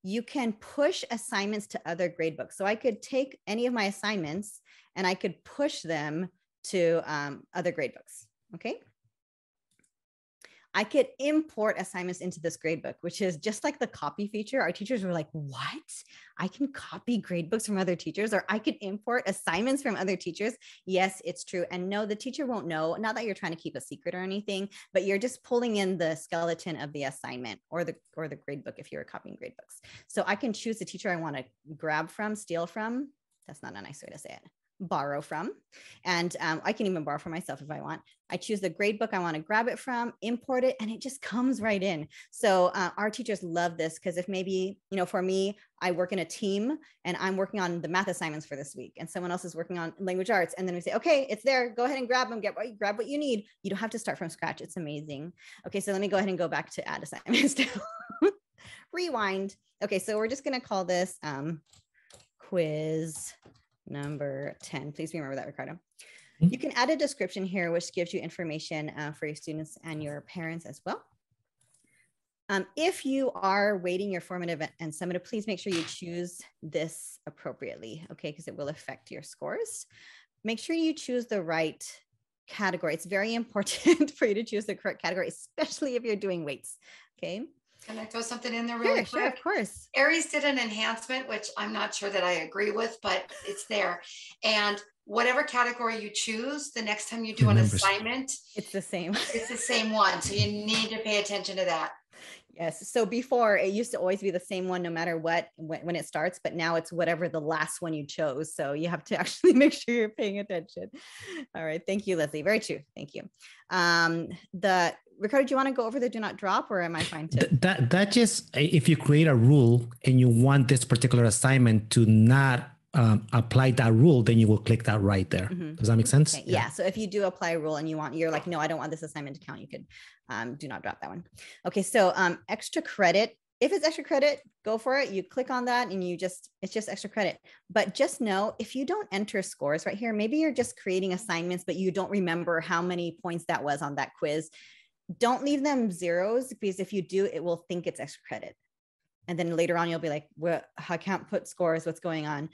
S2: You can push assignments to other gradebooks. So I could take any of my assignments and I could push them to other gradebooks. Okay. I could import assignments into this gradebook, which is just like the copy feature. Our teachers were like, what? I can copy gradebooks from other teachers, or I could import assignments from other teachers. Yes, it's true. And no, the teacher won't know. Not that you're trying to keep a secret or anything, but you're just pulling in the skeleton of the assignment or the gradebook if you're copying gradebooks. So I can choose the teacher I want to grab from, steal from. That's not a nice way to say it. Borrow from. And I can even borrow from myself if I want. I choose the gradebook I want to grab it from, import it, and it just comes right in. So our teachers love this because if maybe, for me, I work in a team and I'm working on the math assignments for this week and someone else is working on language arts. And then we say, okay, it's there. Go ahead and grab them, grab what you need. You don't have to start from scratch. It's amazing. Okay, so let me go ahead and go back to add assignments now. Rewind. Okay, so we're just going to call this quiz number 10. Please remember that, Ricardo. You can add a description here, which gives you information for your students and your parents as well. If you are weighting your formative and summative, please make sure you choose this appropriately, okay, because it will affect your scores. Make sure you choose the right category. It's very important for you to choose the correct category, especially if you're doing weights, okay?
S1: Can I throw something in there really quick?
S2: Sure, of course.
S1: Aeries did an enhancement, which I'm not sure that I agree with, but it's there. And whatever category you choose, the next time you do an assignment,
S2: it's the same.
S1: It's the same one. So you need to pay attention to that.
S2: Yes. So before it used to always be the same one, no matter what, when it starts, but now it's whatever the last one you chose. So you have to actually make sure you're paying attention. All right. Thank you, Leslie. Very true. Thank you. Ricardo, do you want to go over the do not drop, or am I fine to?
S3: That just, if you create a rule and you want this particular assignment to not apply that rule, then you will click that right there. Mm-hmm. Does that make sense?
S2: Okay. Yeah. So if you do apply a rule and you're like, no, I don't want this assignment to count, you could do not drop that one. Okay. So extra credit. If it's extra credit, go for it. You click on that and it's just extra credit. But just know, if you don't enter scores right here, maybe you're just creating assignments, but you don't remember how many points that was on that quiz. Don't leave them zeros, because if you do, it will think it's extra credit. And then later on, you'll be like, well, I can't put scores. What's going on?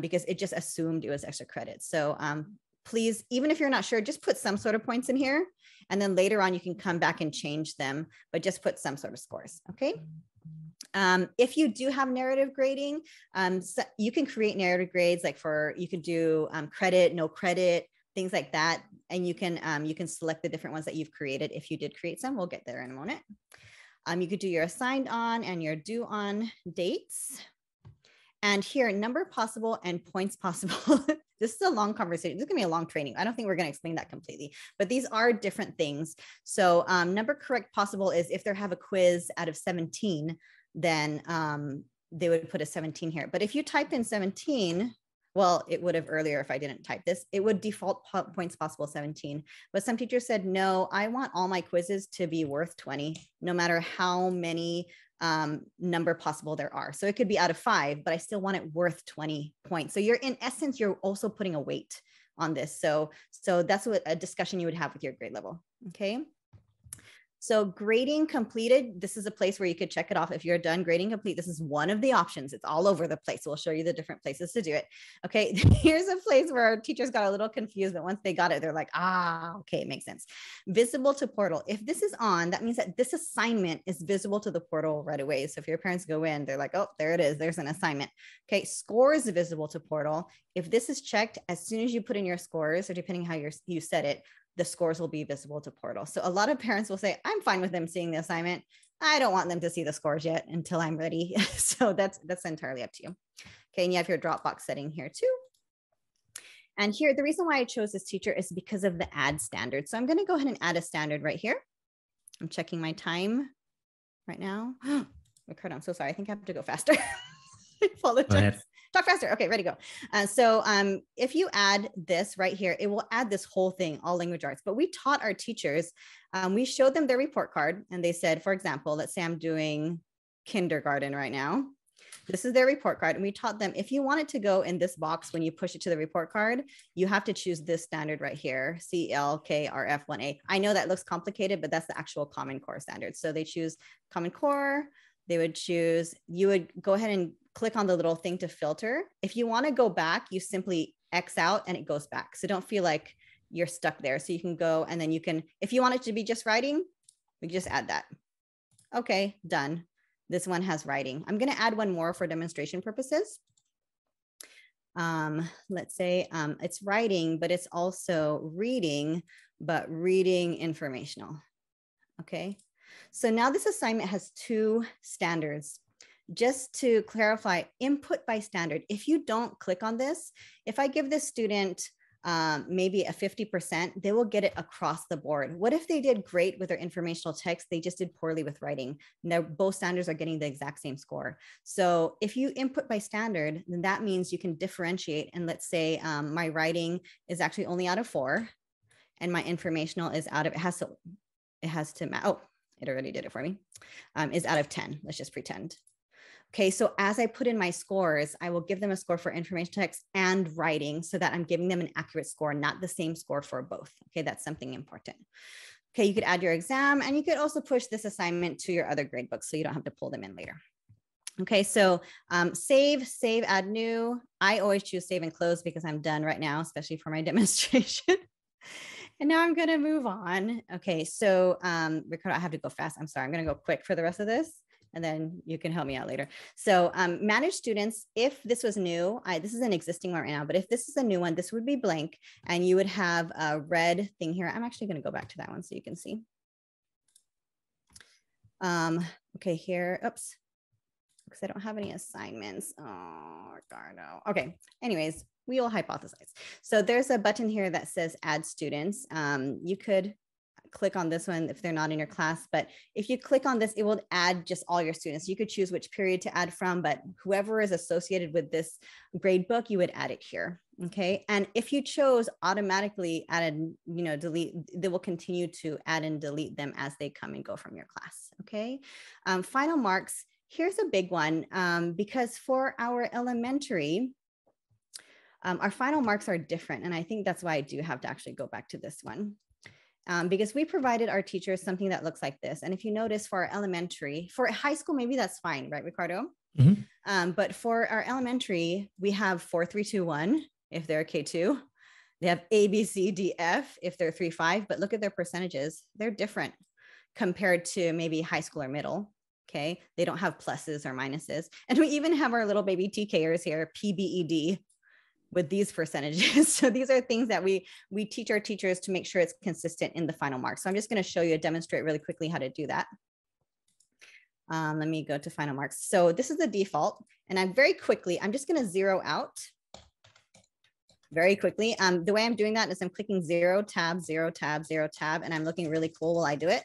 S2: Because it just assumed it was extra credit. So please, even if you're not sure, just put some sort of points in here. And then later on, you can come back and change them, but just put some sort of scores. Okay. If you do have narrative grading, so you can create narrative grades like you can do credit, no credit, things like that. And you can select the different ones that you've created. If you did create some, we'll get there in a moment. You could do your assigned on and your due on dates. And here, number possible and points possible. This is a long conversation. This is gonna be a long training. I don't think we're gonna explain that completely, but these are different things. So number correct possible is if they have a quiz out of 17, then they would put a 17 here. But if you type in 17, well, it would have earlier if I didn't type this, it would default points possible 17. But some teachers said, no, I want all my quizzes to be worth 20, no matter how many number possible there are. So it could be out of 5, but I still want it worth 20 points. So in essence, you're also putting a weight on this. So that's what a discussion you would have with your grade level. Okay. So grading completed, this is a place where you could check it off. If you're done grading complete, this is one of the options. It's all over the place. We'll show you the different places to do it. Okay, here's a place where our teachers got a little confused, but once they got it, they're like, okay, it makes sense. Visible to portal. If this is on, that means that this assignment is visible to the portal right away. So if your parents go in, they're like, oh, there it is. There's an assignment. Okay, scores visible to portal. If this is checked, as soon as you put in your scores, or depending how you set it, the scores will be visible to portal. So a lot of parents will say, I'm fine with them seeing the assignment. I don't want them to see the scores yet until I'm ready. So that's entirely up to you. Okay, and you have your Dropbox setting here too. And here, the reason why I chose this teacher is because of the add standard. So I'm going to go ahead and add a standard right here. I'm checking my time right now. Ricardo, I'm so sorry. I think I have to go faster. I apologize. Talk faster. Okay, ready to go. So if you add this right here, it will add this whole thing, all language arts. But we taught our teachers, we showed them their report card and they said, for example, let's say I'm doing kindergarten right now. This is their report card. And we taught them, if you want it to go in this box, when you push it to the report card, you have to choose this standard right here, CLKRF1A. I know that looks complicated, but that's the actual Common Core standard. So they choose Common Core. They would choose, you would go ahead and click on the little thing to filter. If you want to go back, you simply X out and it goes back. So don't feel like you're stuck there. So you can go and then you can, if you want it to be just writing, we can just add that. Okay, done. This one has writing. I'm going to add one more for demonstration purposes. Let's say it's writing, but it's also reading, but reading informational. Okay. So now this assignment has 2 standards. Just to clarify, input by standard. If you don't click on this, if I give this student maybe a 50%, they will get it across the board. What if they did great with their informational text? They just did poorly with writing. Now both standards are getting the exact same score. So if you input by standard, then that means you can differentiate. And let's say my writing is actually only out of 4 and my informational is out of, it has to, oh, it already did it for me, is out of 10. Let's just pretend. Okay, so as I put in my scores, I will give them a score for information text and writing so that I'm giving them an accurate score, not the same score for both. Okay, that's something important. Okay, you could add your exam and you could also push this assignment to your other gradebooks so you don't have to pull them in later. Okay, so save, add new. I always choose save and close because I'm done right now, especially for my demonstration. And now I'm gonna move on. Okay, so Ricardo, I have to go fast. I'm sorry, I'm gonna go quick for the rest of this and then you can help me out later. So manage students, if this was new, this is an existing one right now, but if this is a new one, this would be blank and you would have a red thing here. I'm actually gonna go back to that one so you can see. Okay, here, oops, because I don't have any assignments. Oh, Ricardo. Okay, anyways, we will hypothesize. So there's a button here that says add students. You could click on this one if they're not in your class, but if you click on this, it will add just all your students. You could choose which period to add from, but whoever is associated with this grade book, you would add it here. Okay. And if you chose automatically add and, delete, they will continue to add and delete them as they come and go from your class. Okay. Final marks. Here's a big one because for our elementary, our final marks are different. And I think that's why I do have to actually go back to this one. Because we provided our teachers something that looks like this. And if you notice for our elementary, for high school, maybe that's fine, right, Ricardo? Mm-hmm. But for our elementary, we have 4, 3, 2, 1, if they're K2. They have A, B, C, D, F, if they're 3, 5, but look at their percentages. They're different compared to maybe high school or middle. Okay. They don't have pluses or minuses. And we even have our little baby TKers here, PBED, with these percentages. So these are things that we teach our teachers to make sure it's consistent in the final mark. So I'm just going to show you, demonstrate really quickly how to do that. Let me go to final marks. So this is the default, and I'm just going to zero out very quickly. The way I'm doing that is I'm clicking 0 tab, 0 tab, 0 tab, and I'm looking really cool while I do it.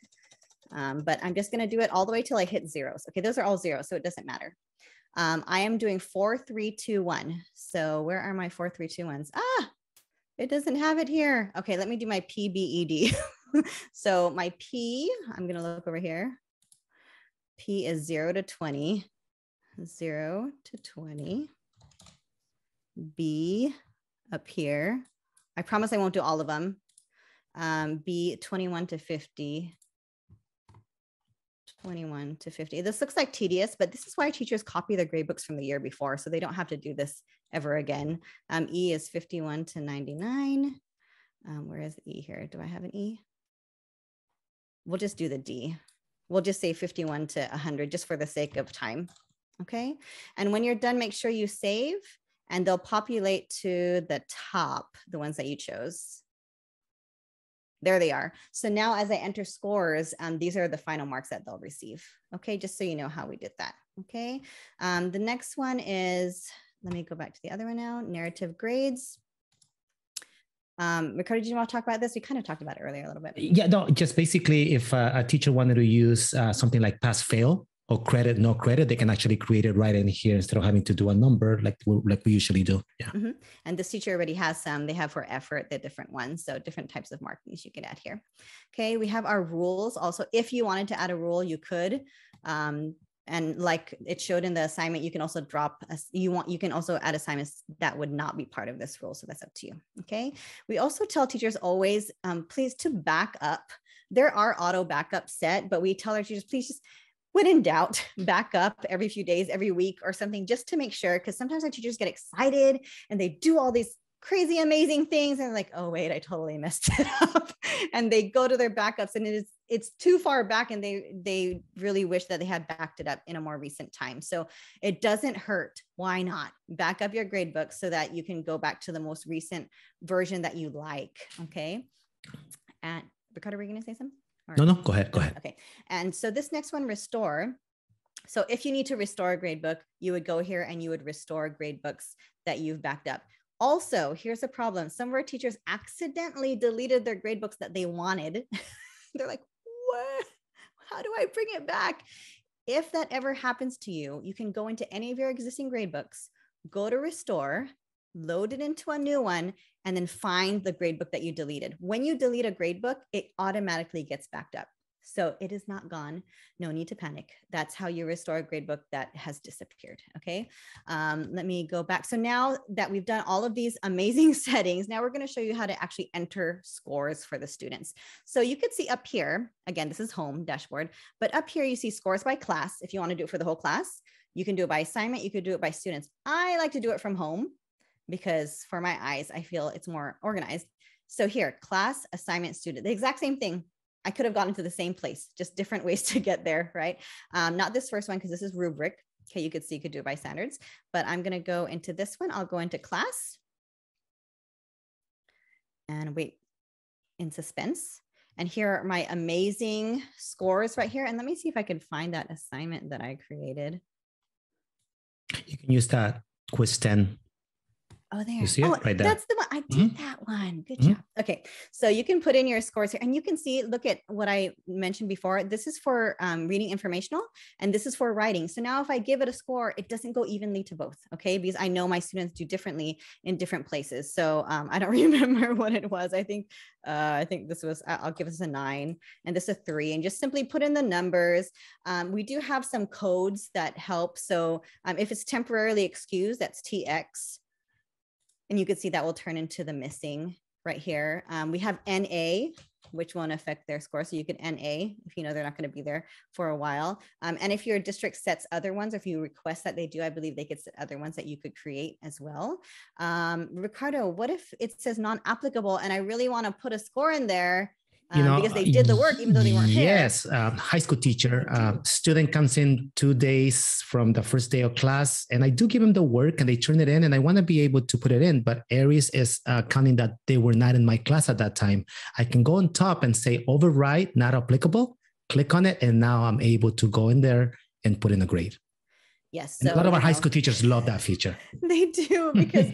S2: But I'm just going to do it all the way till I hit zeros. Okay, those are all zeros, so it doesn't matter. I am doing 4, 3, 2, 1. So where are my 4, 3, 2, 1s? It doesn't have it here. Okay, let me do my PBED. So my P, I'm going to look over here. P is 0 to 20, 0 to 20. B up here. I promise I won't do all of them. B, 21 to 50. 21 to 50. This looks like tedious, but this is why teachers copy their grade books from the year before, so they don't have to do this ever again. E is 51 to 99. Where is E here? Do I have an E? We'll just do the D. We'll just say 51 to 100 just for the sake of time. Okay. And when you're done, make sure you save, and they'll populate to the top, the ones that you chose. There they are. So now as I enter scores, these are the final marks that they'll receive. Okay, just so you know how we did that. Okay, the next one is, let me go back to the other one now, narrative grades. Ricardo, did you want to talk about this? We kind of talked about it earlier a little bit.
S3: Yeah, no, just basically if a teacher wanted to use something like pass fail or credit, no credit, they can actually create it right in here instead of having to do a number like we usually do. Yeah. Mm-hmm.
S2: And this teacher already has some. They have for effort, the different ones. So different types of markings you could add here. Okay, we have our rules. Also, if you wanted to add a rule, you could. And like it showed in the assignment, you can also you can also add assignments that would not be part of this rule. So that's up to you. Okay. We also tell teachers always, please to back up. There are auto backups set, but we tell our teachers, please just, when in doubt, back up every few days, every week or something, just to make sure, because sometimes our teachers get excited and they do all these crazy, amazing things. And they're like, oh, wait, I totally messed it up. And they go to their backups and it's too far back, and they really wish that they had backed it up in a more recent time. So it doesn't hurt. Why not? Back up your gradebook so that you can go back to the most recent version that you like. Okay. And Ricardo, were you going to say something?
S3: No, go ahead.
S2: Okay. And so this next one, restore. So if you need to restore a gradebook, you would go here and you would restore gradebooks that you've backed up. Also, here's a problem. Some of our teachers accidentally deleted their gradebooks that they wanted. They're like, what? How do I bring it back? If that ever happens to you, you can go into any of your existing gradebooks, go to restore, load it into a new one, and then find the gradebook that you deleted. When you delete a gradebook, it automatically gets backed up. So it is not gone. No need to panic. That's how you restore a gradebook that has disappeared. Okay. Let me go back. So now that we've done all of these amazing settings, now we're going to show you how to actually enter scores for the students. So you could see up here, again, this is home dashboard, but up here you see scores by class. If you want to do it for the whole class, you can do it by assignment. You could do it by students. I like to do it from home because for my eyes, I feel it's more organized. So here, class, assignment, student, the exact same thing. I could have gotten to the same place, just different ways to get there, right? Not this first one, because this is rubric. Okay, you could see you could do it by standards, but I'm going to go into this one. I'll go into class and wait in suspense. And here are my amazing scores right here. And let me see if I can find that assignment that I created.
S3: You can use that quiz 10.
S2: Oh, there.
S3: You see it right there.
S2: That's the one. I did that one. Good job. Okay. So you can put in your scores here and you can see, look at what I mentioned before. This is for reading informational and this is for writing. So now if I give it a score, it doesn't go evenly to both. Okay. Because I know my students do differently in different places. So I don't remember what it was. I think this was, I'll give this a 9 and this a 3 and just simply put in the numbers. We do have some codes that help. So if it's temporarily excused, that's TX. And you can see that will turn into the missing right here. We have NA, which won't affect their score. So you could NA if you know they're not going to be there for a while. And if your district sets other ones, or if you request that they do, I believe they could set other ones that you could create as well. Ricardo, what if it says non-applicable and I really want to put a score in there? because they did the work even though they weren't here.
S3: Yes, high school teacher, student comes in 2 days from the first day of class, and I do give them the work and they turn it in, and I want to be able to put it in, but Aeries is counting that they were not in my class at that time. I can go on top and say override, not applicable, click on it, and now I'm able to go in there and put in a grade.
S2: Yes.
S3: So, a lot of our high school teachers love that feature.
S2: They do, because,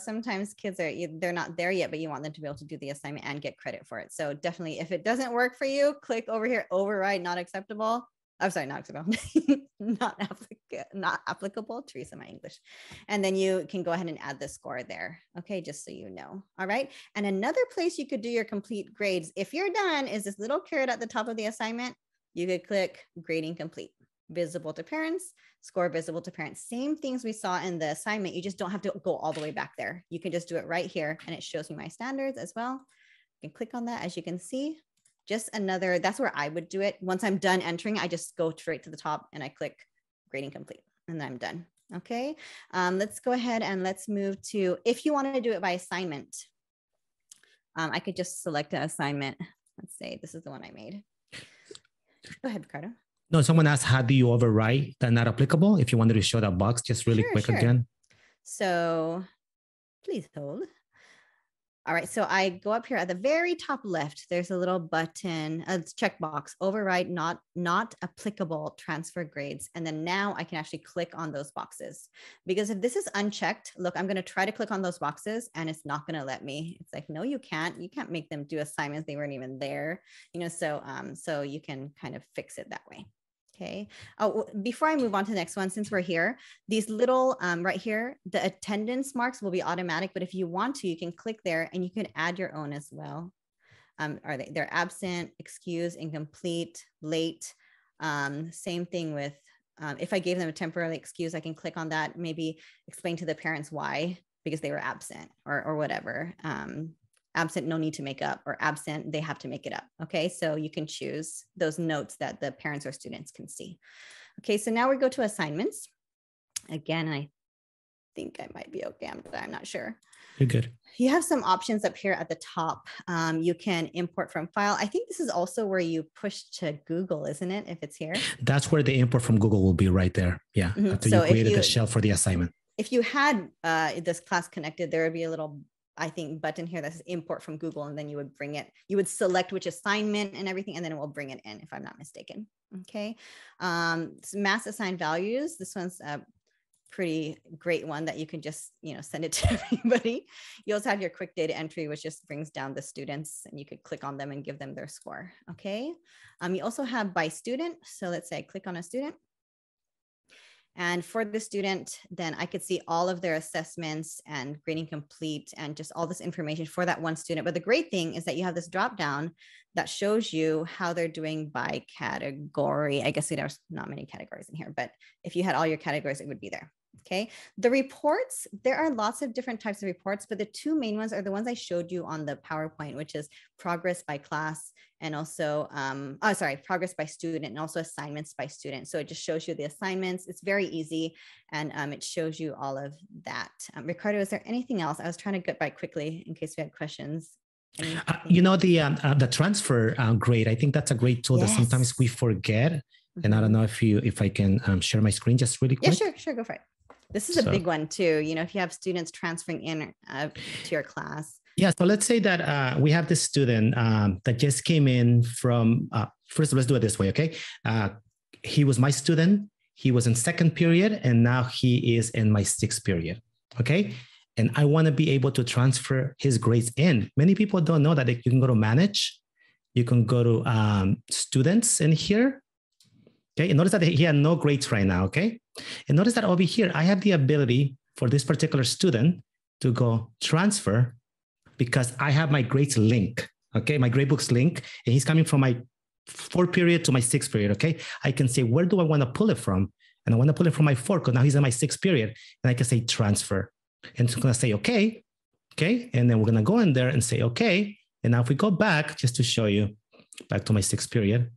S2: sometimes kids they're not there yet, but you want them to be able to do the assignment and get credit for it. So definitely, if it doesn't work for you, click over here, override, not acceptable. I'm sorry, not acceptable, not applicable. Teresa, my English. And then you can go ahead and add the score there. Okay. Just so you know. All right. And another place you could do your complete grades, if you're done, is this little caret at the top of the assignment. You could click grading complete. Visible to parents, score visible to parents. Same things we saw in the assignment. You just don't have to go all the way back there. You can just do it right here, and it shows me my standards as well. You can click on that. As you can see, just another, that's where I would do it. Once I'm done entering, I just go straight to the top and I click grading complete, and then I'm done. Okay. Let's go ahead and let's move to, if you want to do it by assignment, I could just select an assignment. Let's say this is the one I made. Go ahead, Ricardo.
S3: No, someone asked, how do you overwrite that not applicable? If you wanted to show that box just really quick again.
S2: So please hold. All right. So I go up here at the very top left. There's a little button, a checkbox, override not applicable transfer grades. And then now I can actually click on those boxes, because if this is unchecked, look, I'm going to try to click on those boxes and it's not going to let me. It's like, no, you can't make them do assignments. They weren't even there, so you can kind of fix it that way. Okay. Oh, before I move on to the next one, since we're here, these little right here, the attendance marks will be automatic, but if you want to, you can click there and you can add your own as well. They're absent, excused, incomplete, late. Same thing with, if I gave them a temporary excuse, I can click on that, maybe explain to the parents why, because they were absent or whatever. Absent, no need to make up, or absent, they have to make it up. Okay, so you can choose those notes that the parents or students can see. Okay, so now we go to assignments. Again, I think I might be okay, I'm not sure.
S3: You're good.
S2: You have some options up here at the top. You can import from file. I think this is also where you push to Google, isn't it? If it's here.
S3: That's where the import from Google will be right there. Yeah, after you created the shell for the assignment.
S2: If you had this class connected, there would be a little, I think, button here that says import from Google, and then you would bring it, you would select which assignment and everything, and then it will bring it in, if I'm not mistaken. Okay. Mass assigned values. This one's a pretty great one that you can just, send it to everybody. You also have your quick data entry, which just brings down the students, and you could click on them and give them their score. Okay. You also have by student. So let's say I click on a student. And for the student, then I could see all of their assessments and grading complete and just all this information for that one student. But the great thing is that you have this drop down that shows you how they're doing by category. I guess there's not many categories in here, but if you had all your categories, it would be there. Okay. The reports, there are lots of different types of reports, but the two main ones are the ones I showed you on the PowerPoint, which is progress by class and also, progress by student and also assignments by student. So it just shows you the assignments. It's very easy. And it shows you all of that. Ricardo, is there anything else? I was trying to get by quickly in case we had questions.
S3: The transfer grade, I think that's a great tool that sometimes we forget. And I don't know if I can share my screen just really quick.
S2: Yeah, sure. Go for it. This is a big one too. If you have students transferring in to your class.
S3: Yeah. So let's say that we have this student that just came in from, first, let's do it this way. Okay. He was my student. He was in second period, and now he is in my sixth period. Okay. And I want to be able to transfer his grades in. Many people don't know that you can go to manage. You can go to students in here. Okay, and notice that he had no grades right now, okay? And notice that over here, I have the ability for this particular student to go transfer because I have my grades link, okay? My gradebooks link, and he's coming from my fourth period to my sixth period, okay? I can say, where do I want to pull it from? And I want to pull it from my fourth because now he's in my sixth period. And I can say transfer. And it's going to say, okay. And then we're going to go in there and say, okay. And now if we go back, just to show you, back to my sixth period,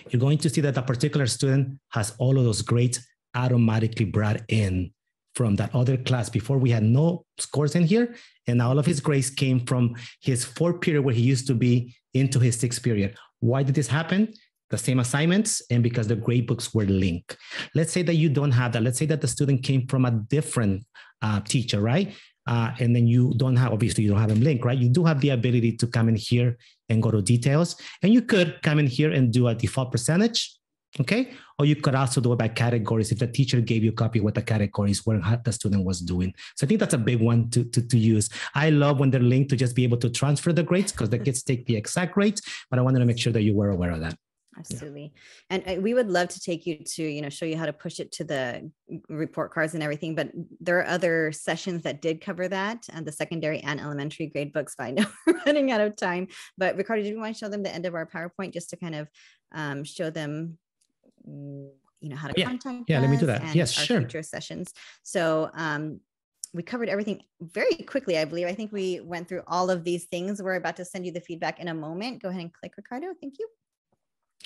S3: you're going to see that a particular student has all of those grades automatically brought in from that other class before we had no scores in here. And all of his grades came from his 4th period where he used to be into his 6th period. Why did this happen? The same assignments and because the grade books were linked. Let's say that you don't have that. Let's say that the student came from a different teacher, right? And then you don't have, obviously you don't have them linked, right? You do have the ability to come in here and go to details. And you could come in here and do a default percentage, okay? Or you could also do it by categories if the teacher gave you a copy of what the categories were, how the student was doing. So I think that's a big one to use. I love when they're linked to just be able to transfer the grades because the kids take the exact grades, but I wanted to make sure that you were aware of that.
S2: Absolutely. Yeah. And we would love to take you to, show you how to push it to the report cards and everything, but there are other sessions that did cover that and the secondary and elementary grade books, but I know we're running out of time. But Ricardo, did you want to show them the end of our PowerPoint just to kind of show them, how to contact us?
S3: Yeah, let me do that. Yes,
S2: our
S3: sure.
S2: Future sessions. So, we covered everything very quickly, I believe. I think we went through all of these things. We're about to send you the feedback in a moment. Go ahead and click, Ricardo. Thank you.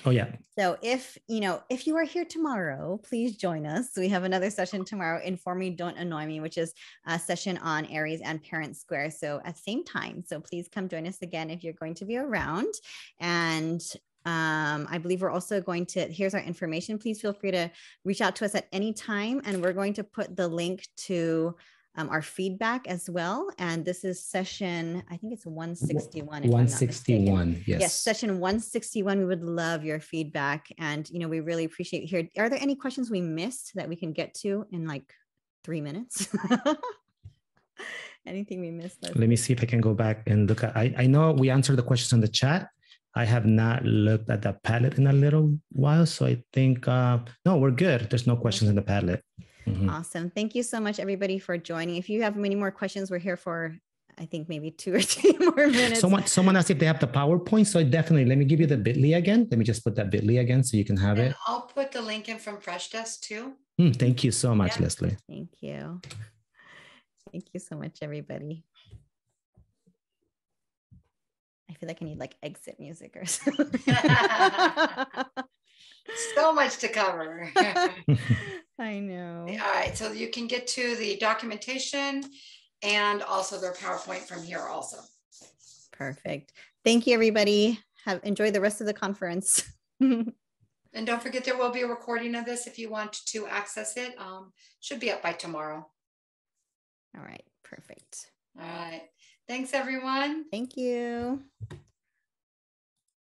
S3: Oh, yeah.
S2: So if you are here tomorrow, please join us. We have another session tomorrow, Inform Me, Don't Annoy Me, which is a session on Aeries and Parent Square. So at the same time, so please come join us again if you're going to be around. And I believe we're also going to, here's our information. Please feel free to reach out to us at any time. And we're going to put the link to our feedback as well. And this is session, I think it's 161.
S3: 161, yes.
S2: Yes, session 161. We would love your feedback. And, we really appreciate here. Are there any questions we missed that we can get to in like 3 minutes? Anything we missed?
S3: Let me see if I can go back and look at, I know we answered the questions in the chat. I have not looked at the Padlet in a little while. So I think, no, we're good. There's no questions in the Padlet. Mm-hmm.
S2: Awesome. Thank you so much, everybody, for joining. If you have many more questions, we're here for, I think, maybe 2 or 3 more minutes.
S3: Someone asked if they have the PowerPoint. So definitely, let me give you the bit.ly again. Let me just put that bit.ly again so you can have it.
S1: I'll put the link in from Fresh Desk too.
S3: Thank you so much, Leslie.
S2: Thank you. Thank you so much, everybody. I feel like I need like exit music or something.
S1: So much to cover.
S2: I know.
S1: All right, so you can get to the documentation and also their PowerPoint from here also.
S2: Perfect. Thank you, everybody. Enjoy the rest of the conference.
S1: And don't forget, there will be a recording of this if you want to access it. Should be up by tomorrow.
S2: All right, perfect.
S1: All right. Thanks, everyone.
S2: Thank you.